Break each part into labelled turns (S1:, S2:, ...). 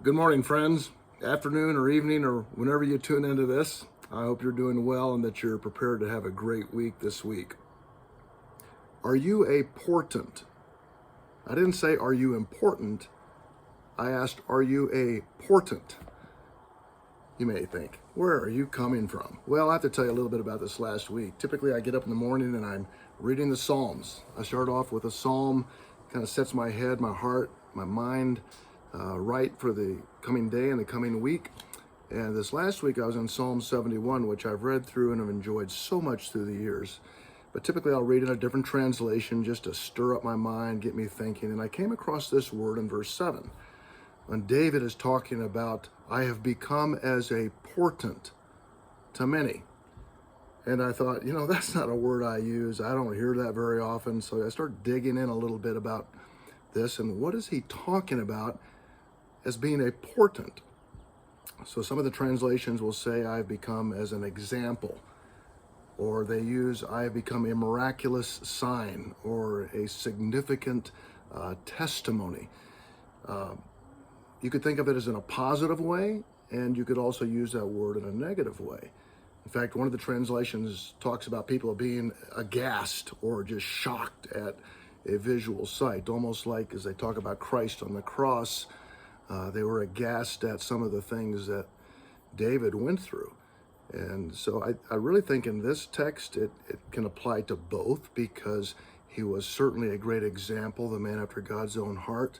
S1: Good morning, friends. Afternoon or evening or whenever you tune into this. I hope you're doing well and that you're prepared to have a great week this week. Are you a portent? I didn't say, are you important? I asked, are you a portent? You may think, where are you coming from? Well, I have to tell you a little bit about this last week. Typically, I get up in the morning and I'm reading the Psalms. I start off with a psalm, kind of sets my head, my heart, my mind right for the coming day and the coming week. And this last week, I was in Psalm 71, which I've read through and have enjoyed so much through the years. But typically, I'll read in a different translation just to stir up my mind, get me thinking. And I came across this word in verse 7. When David is talking about, I have become as a portent to many. And I thought, that's not a word I use. I don't hear that very often. So I started digging in a little bit about this. And what is he talking about as being a portent? So some of the translations will say, I've become as an example. Or they use, I have become a miraculous sign or a significant testimony. You could think of it as in a positive way, and you could also use that word in a negative way. In fact, one of the translations talks about people being aghast or just shocked at a visual sight, almost like as they talk about Christ on the cross, they were aghast at some of the things that David went through. And so I really think in this text, it can apply to both, because he was certainly a great example, the man after God's own heart.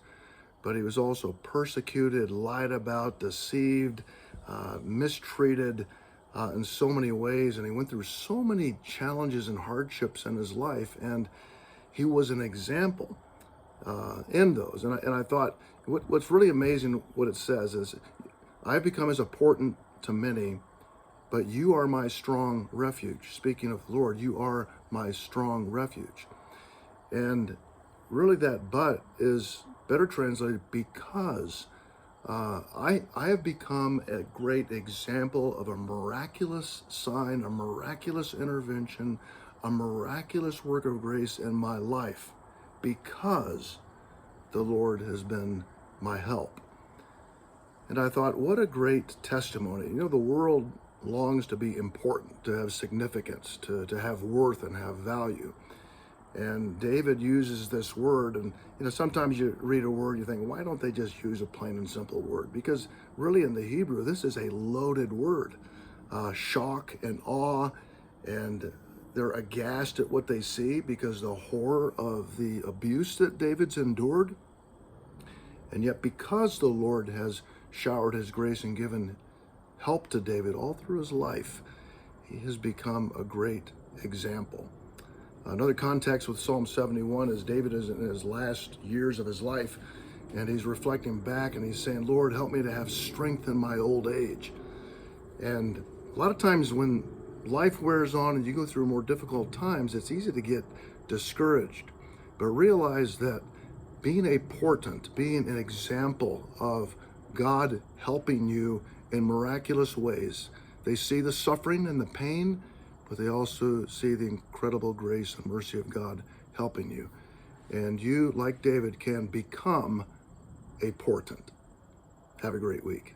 S1: But he was also persecuted, lied about, deceived, mistreated in so many ways. And he went through so many challenges and hardships in his life. And he was an example in those. And I thought, what's really amazing, what it says is, I've become as a portent to many, but you are my strong refuge. Speaking of the Lord, you are my strong refuge. And really that but is better translated because I have become a great example of a miraculous sign, a miraculous intervention, a miraculous work of grace in my life because the Lord has been my help. And I thought, what a great testimony. The world longs to be important, to have significance, to have worth and have value. And David uses this word, and sometimes you read a word, you think, why don't they just use a plain and simple word? Because really in the Hebrew, this is a loaded word. Shock and awe, and they're aghast at what they see because the horror of the abuse that David's endured. And yet because the Lord has showered his grace and given help to David all through his life, he has become a great example. Another context with Psalm 71 is David is in his last years of his life, and he's reflecting back and he's saying, Lord, help me to have strength in my old age. And a lot of times when life wears on and you go through more difficult times, it's easy to get discouraged. But realize that being a portent, being an example of God helping you in miraculous ways, they see the suffering and the pain, but they also see the incredible grace and mercy of God helping you. And you, like David, can become a portent. Have a great week.